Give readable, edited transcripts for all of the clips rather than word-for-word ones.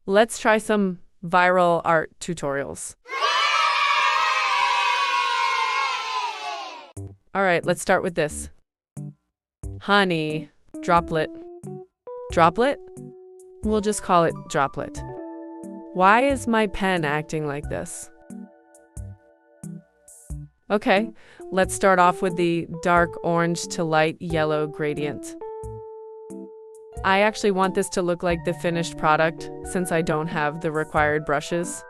Let's try some viral art tutorials. All right, let's start with this. Honey, droplet. Droplet? We'll just call it droplet. Why is my pen acting like this? Okay, let's start off with the dark orange to light yellow gradient. I actually want this to look like the finished product since I don't have the required brushes.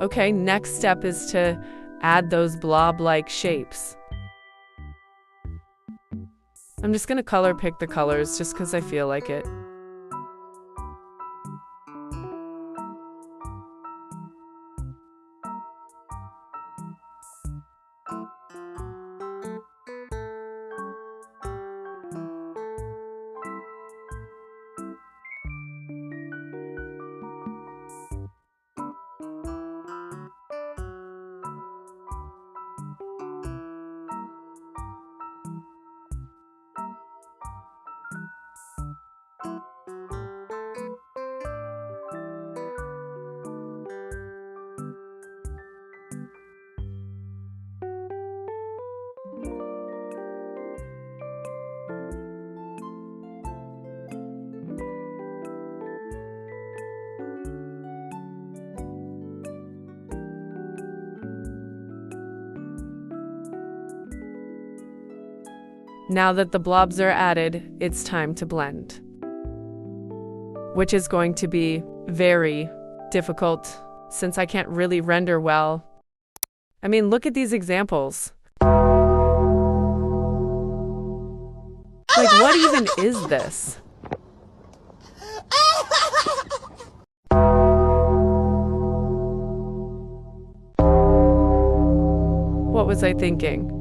Okay, next step is to add those blob-like shapes. I'm just gonna color pick the colors just because I feel like it. Now that the blobs are added, it's time to blend, which is going to be very difficult since I can't really render well. I mean, look at these examples. Like, what even is this? What was I thinking?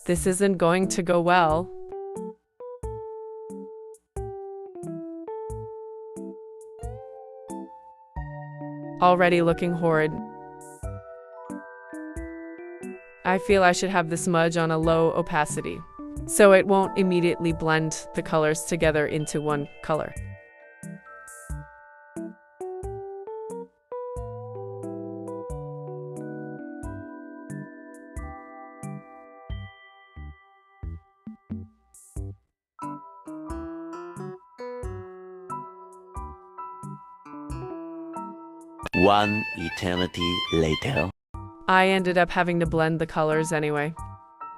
This isn't going to go well. Already looking horrid. I feel I should have the smudge on a low opacity, so it won't immediately blend the colors together into one color. One eternity later. I ended up having to blend the colors anyway.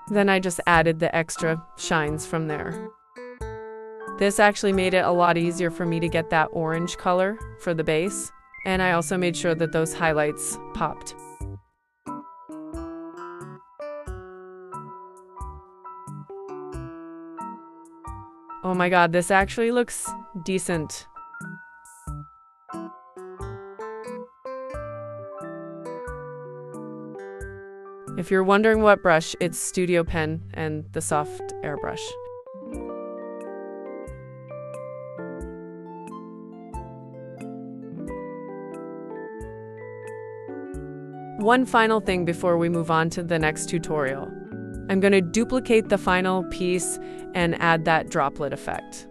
Then I just added the extra shines from there. This actually made it a lot easier for me to get that orange color for the base, and I also made sure that those highlights popped. Oh my god, this actually looks decent. If you're wondering what brush, it's Studio Pen and the soft airbrush. One final thing before we move on to the next tutorial. I'm going to duplicate the final piece and add that droplet effect.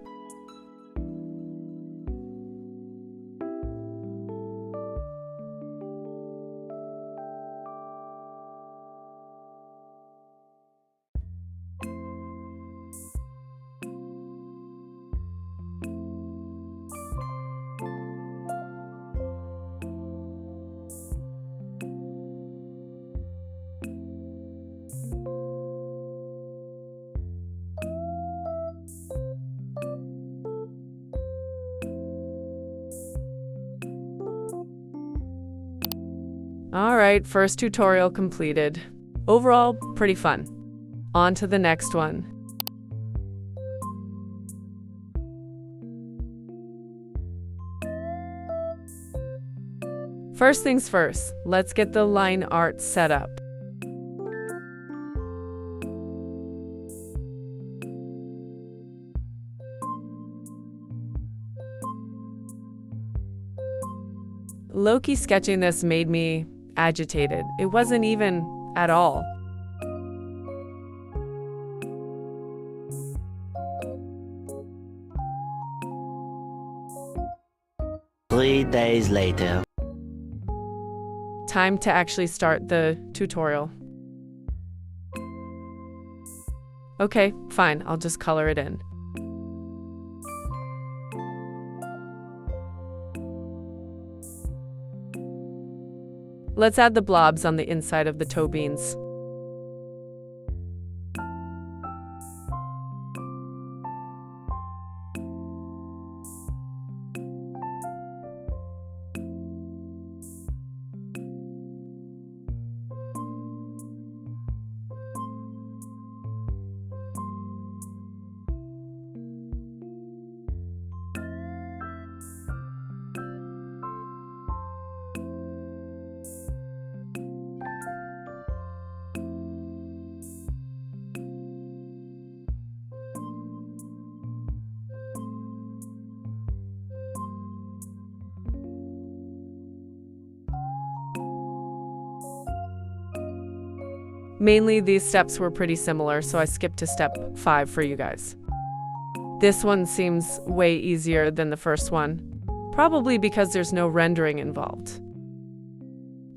Alright, first tutorial completed. Overall, pretty fun. On to the next one. First things first, let's get the line art set up. Low-key sketching this made me agitated. It wasn't even at all. Three days later. Time to actually start the tutorial. Okay, fine, I'll just color it in. Let's add the blobs on the inside of the toe beans. Mainly these steps were pretty similar, so I skipped to step 5 for you guys. This one seems way easier than the first one, probably because there's no rendering involved.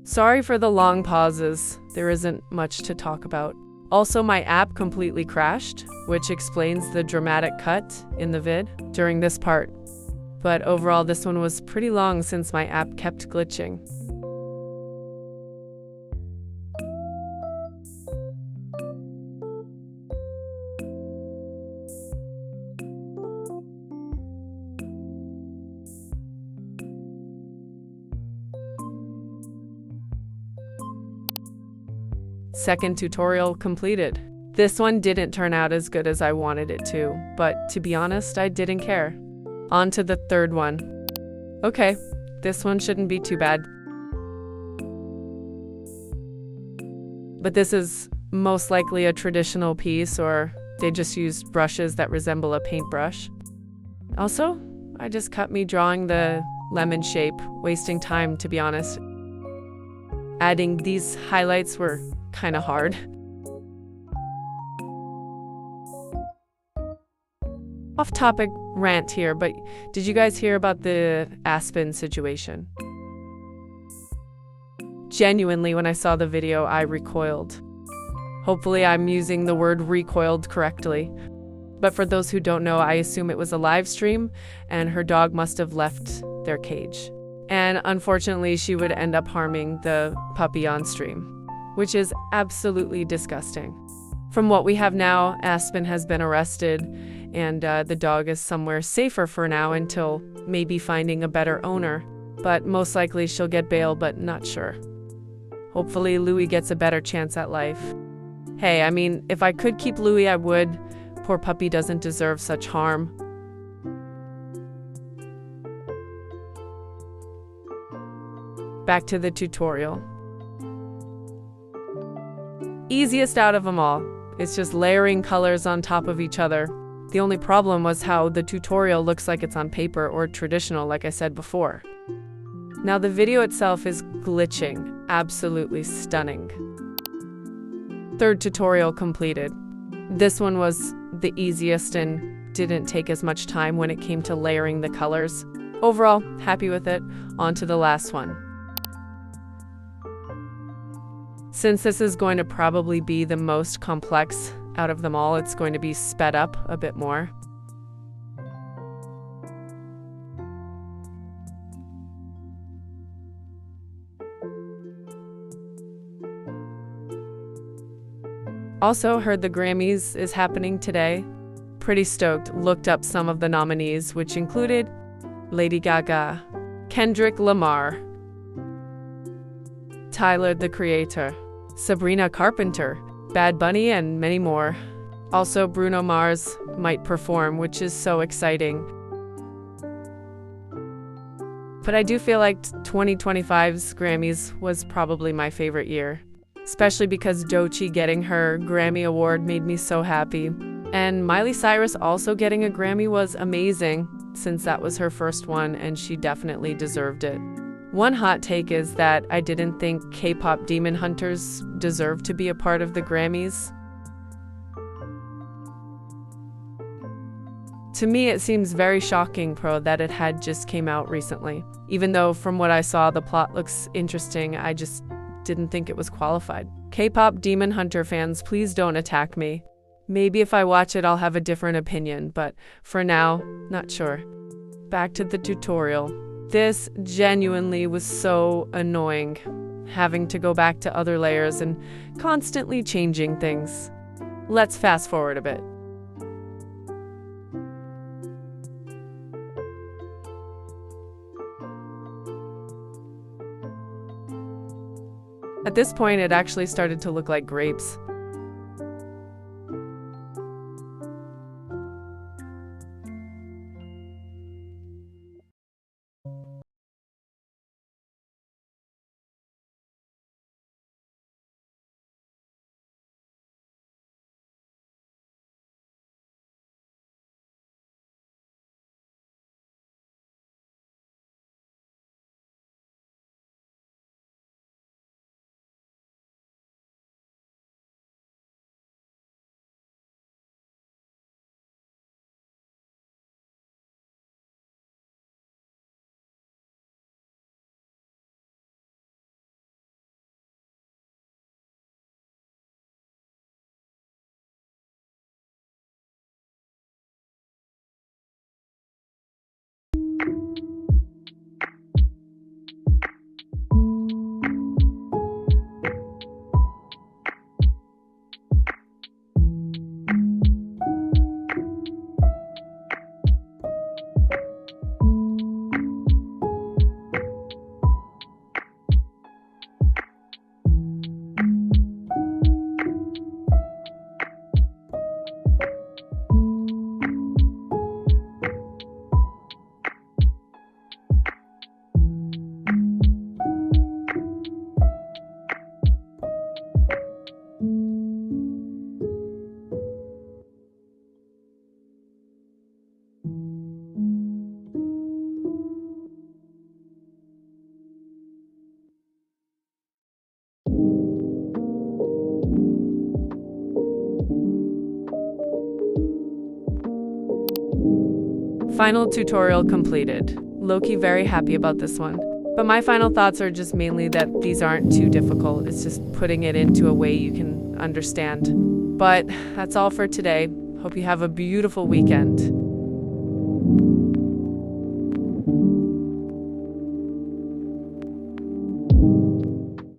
Sorry for the long pauses, there isn't much to talk about. Also, my app completely crashed, which explains the dramatic cut in the vid during this part. But overall, this one was pretty long since my app kept glitching. Second tutorial completed. This one didn't turn out as good as I wanted it to, but to be honest, I didn't care. On to the third one. Okay, this one shouldn't be too bad. But this is most likely a traditional piece, or they just used brushes that resemble a paintbrush. Also, I just cut me drawing the lemon shape, wasting time, to be honest. Adding these highlights were kind of hard. Off topic rant here, but did you guys hear about the Aspen situation? Genuinely, when I saw the video, I recoiled. Hopefully I'm using the word recoiled correctly. But for those who don't know, I assume it was a live stream and her dog must have left their cage. And unfortunately, she would end up harming the puppy on stream, which is absolutely disgusting. From what we have now, Aspen has been arrested, and the dog is somewhere safer for now until maybe finding a better owner. But most likely she'll get bail, but not sure. Hopefully Louie gets a better chance at life. Hey, I mean, if I could keep Louie, I would. Poor puppy doesn't deserve such harm. Back to the tutorial. Easiest out of them all. It's just layering colors on top of each other. The only problem was how the tutorial looks like it's on paper or traditional, like I said before. Now the video itself is glitching, absolutely stunning. Third tutorial completed. This one was the easiest and didn't take as much time when it came to layering the colors. Overall, happy with it. On to the last one. Since this is going to probably be the most complex out of them all, it's going to be sped up a bit more. Also heard the Grammys is happening today. Pretty stoked. Looked up some of the nominees, which included Lady Gaga, Kendrick Lamar, Tyler the Creator, Sabrina Carpenter, Bad Bunny, and many more. Also, Bruno Mars might perform, which is so exciting. But I do feel like 2025's Grammys was probably my favorite year, especially because Doechii getting her Grammy Award made me so happy. And Miley Cyrus also getting a Grammy was amazing, since that was her first one and she definitely deserved it. One hot take is that I didn't think K-pop demon hunters deserved to be a part of the Grammys. To me, it seems very shocking, that it had just came out recently. Even though from what I saw, the plot looks interesting, I just didn't think it was qualified. K-pop demon hunter fans, please don't attack me. Maybe if I watch it, I'll have a different opinion, but for now, not sure. Back to the tutorial. This genuinely was so annoying, having to go back to other layers and constantly changing things. Let's fast forward a bit. At this point, it actually started to look like grapes. Final tutorial completed. Low-key very happy about this one. But my final thoughts are just mainly that these aren't too difficult. It's just putting it into a way you can understand. But that's all for today. Hope you have a beautiful weekend.